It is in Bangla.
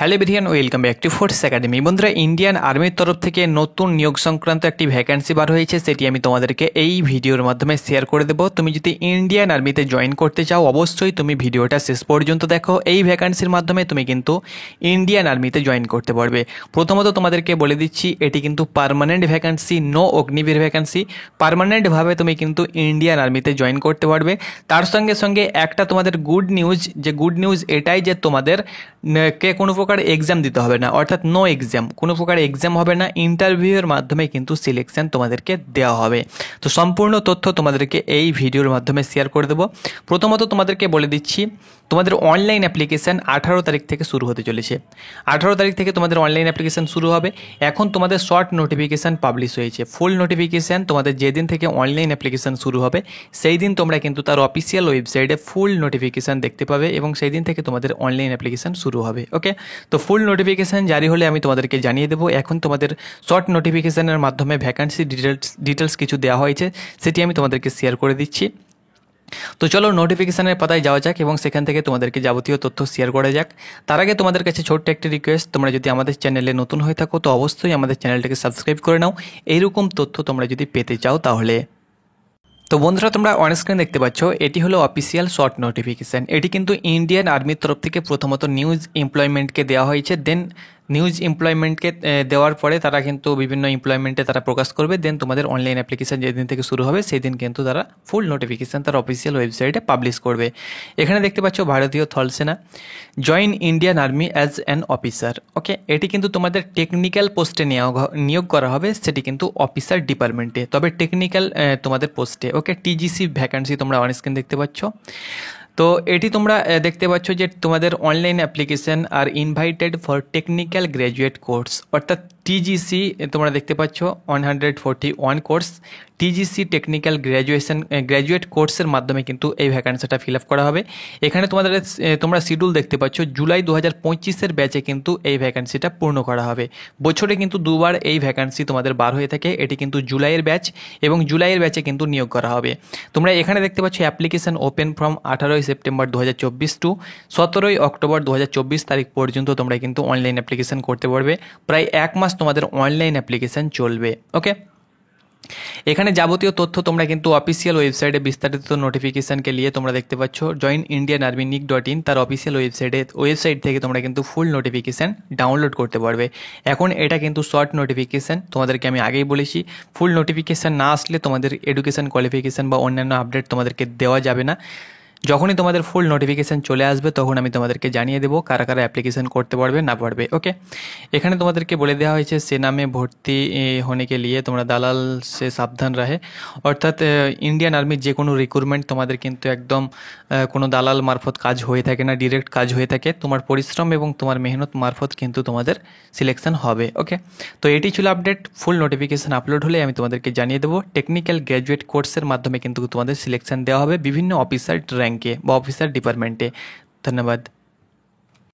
Hello everyone, welcome back to force academy. বন্ধুরা, ইন্ডিয়ান আর্মির তরফ থেকে নতুন নিয়োগ সংক্রান্ত একটি ভ্যাকেন্সি বার হয়েছে, সেটি আমি তোমাদেরকে এই ভিডিওর মাধ্যমে শেয়ার করে দেবো। তুমি যদি ইন্ডিয়ান আর্মিতে জয়েন করতে চাও, অবশ্যই তুমি ভিডিওটা শেষ পর্যন্ত দেখো। এই ভ্যাকেন্সির মাধ্যমে তুমি কিন্তু ইন্ডিয়ান আর্মিতে জয়েন করতে পারবে। প্রথমত তোমাদেরকে বলে দিচ্ছি, এটি কিন্তু permanent vacancy, no Agniveer vacancy. পার্মানেন্টভাবে তুমি কিন্তু ইন্ডিয়ান আর্মিতে জয়েন করতে পারবে। তার সঙ্গে সঙ্গে একটা তোমাদের গুড নিউজ এটাই যে তোমাদের কে কোনো প্রকার এক্সাম দিতে হবে না, অর্থাৎ নো এক্সাম, কোনো প্রকার এক্সাম হবে না। ইন্টারভিউয়ের মাধ্যমে কিন্তু সিলেকশন তোমাদেরকে দেওয়া হবে। তো সম্পূর্ণ তথ্য তোমাদেরকে এই ভিডিওর মাধ্যমে শেয়ার করে দেবো। প্রথমত তোমাদেরকে বলে দিচ্ছি, তোমাদের অনলাইন অ্যাপ্লিকেশান 18 তারিখ থেকে শুরু হতে চলেছে। 18 তারিখ থেকে তোমাদের অনলাইন অ্যাপ্লিকেশান শুরু হবে। এখন তোমাদের শর্ট নোটিফিকেশান পাবলিশ হয়েছে। ফুল নোটিফিকেশান তোমাদের যেদিন থেকে অনলাইন অ্যাপ্লিকেশান শুরু হবে সেই দিন তোমরা কিন্তু তার অফিসিয়াল ওয়েবসাইটে ফুল নোটিফিকেশান দেখতে পাবে এবং সেই দিন থেকে তোমাদের অনলাইন অ্যাপ্লিকেশান শুরু হবে। ওকে, তো ফুল নোটিফিকেশান জারি হলে আমি তোমাদেরকে জানিয়ে দেবো। এখন তোমাদের শর্ট নোটিফিকেশানের মাধ্যমে ভ্যাকান্সি ডিটেলস কিছু দেওয়া হয়েছে, সেটি আমি তোমাদেরকে শেয়ার করে দিচ্ছি। তো চলো নোটিফিকেশানের পাতায় যাওয়া যাক এবং সেখান থেকে তোমাদেরকে যাবতীয় তথ্য শেয়ার করা যাক। তার আগে তোমাদের কাছে ছোট্ট একটি রিকোয়েস্ট, তোমরা যদি আমাদের চ্যানেলে নতুন হয়ে থাকো তো অবশ্যই আমাদের চ্যানেলটাকে সাবস্ক্রাইব করে নাও, এইরকম তথ্য তোমরা যদি পেতে চাও তাহলে। তো বন্ধুরা, তোমরা অনস্ক্রিন দেখতে পাচ্ছ, এটি হলো অফিসিয়াল শর্ট নোটিফিকেশান। এটি কিন্তু ইন্ডিয়ান আর্মির তরফ থেকে প্রথমত নিউজ এমপ্লয়মেন্টকে দেওয়া হয়েছে, দেন নিউজ এমপ্লয়মেন্টকে দেওয়ার পরে তারা কিন্তু বিভিন্ন এমপ্লয়মেন্টে তারা প্রকাশ করবে, দেন তোমাদের অনলাইন অ্যাপ্লিকেশান যেদিন থেকে শুরু হবে সেই দিন কিন্তু তারা ফুল নোটিফিকেশান তার অফিসিয়াল ওয়েবসাইটে পাবলিশ করবে। এখানে দেখতে পাচ্ছ ভারতীয় স্থলসেনা, join Indian army as an officer. Okay, এটি কিন্তু তোমাদের টেকনিক্যাল পোস্টে নিয়োগ করা হবে, সেটি কিন্তু অফিসার ডিপার্টমেন্টে, তবে টেকনিক্যাল তোমাদের পোস্টে। ওকে, টিজিসি ভ্যাকান্সি তোমরা অনস্ক্রিন দেখতে পাচ্ছ। তো এটি তোমরা দেখতে পাচ্ছ যে তোমাদের online application are invited for technical graduate course, অর্থাৎ টিজিসি তোমরা দেখতে পাচ্ছ 141 কোর্স। টিজিসি টেকনিক্যাল গ্র্যাজুয়েট কোর্সের মাধ্যমে কিন্তু এই ভ্যাকান্সিটা ফিল আপ করা হবে। এখানে তোমরা শিডিউল দেখতে পাচ্ছ, জুলাই 2025-এর ব্যাচে কিন্তু এই ভ্যাকান্সিটা পূর্ণ করা হবে। বছরে কিন্তু দুবার এই ভ্যাকান্সি তোমাদের বার হয়ে থাকে। এটি কিন্তু জুলাইয়ের ব্যাচ এবং জুলাইয়ের ব্যাচে কিন্তু নিয়োগ করা হবে। তোমরা এখানে দেখতে পাচ্ছ application open from 18 September 2024 to 17 October 2024 তারিখ পর্যন্ত তোমরা কিন্তু অনলাইন অ্যাপ্লিকেশান করতে পারবে। প্রায় এক মাস তোমাদের অনলাইন অ্যাপ্লিকেশান চলবে। ওকে, এখানে যাবতীয় তথ্য তোমরা কিন্তু অফিসিয়াল ওয়েবসাইটে বিস্তারিত নোটিফিকেশানকে নিয়ে তোমরা দেখতে পাচ্ছ, জয়েন ইন্ডিয়ান আর্মি নিক.in তার অফিসিয়াল ওয়েবসাইট থেকে তোমরা কিন্তু ফুল নোটিফিকেশান ডাউনলোড করতে পারবে। এখন এটা কিন্তু শর্ট নোটিফিকেশান, তোমাদেরকে আমি আগেই বলেছি, ফুল নোটিফিকেশান না আসলে তোমাদের এডুকেশান কোয়ালিফিকেশান বা অন্যান্য আপডেট তোমাদেরকে দেওয়া যাবে না। যখনই তোমাদের ফুল নোটিফিকেশান চলে আসবে তখন আমি তোমাদেরকে জানিয়ে দেবো কারা কারা অ্যাপ্লিকেশান করতে পারবে না পারবে। ওকে, এখানে তোমাদেরকে বলে দেওয়া হয়েছে সেনা में ভর্তি होने के लिए তোমরা দালাল সে সাবধান রাহে, অর্থাৎ ইন্ডিয়ান আর্মির যে কোনো রিক্রুটমেন্ট তোমাদের কিন্তু একদম কোনো দালাল মারফত কাজ হয়ে থাকে না, ডিরেক্ট কাজ হয়ে থাকে। তোমার পরিশ্রম এবং তোমার মেহনত মারফত কিন্তু তোমাদের সিলেকশন হবে। ওকে, তো এটি ছিল আপডেট। ফুল নোটিফিকেশান আপলোড হলে আমি তোমাদেরকে জানিয়ে দেবো। টেকনিক্যাল গ্র্যাজুয়েট কোর্সের মাধ্যমে কিন্তু তোমাদের সিলেকশন দেওয়া হবে বিভিন্ন অফিসার র্যাঙ্কে বা অফিসার ডিপার্টমেন্টে। ধন্যবাদ।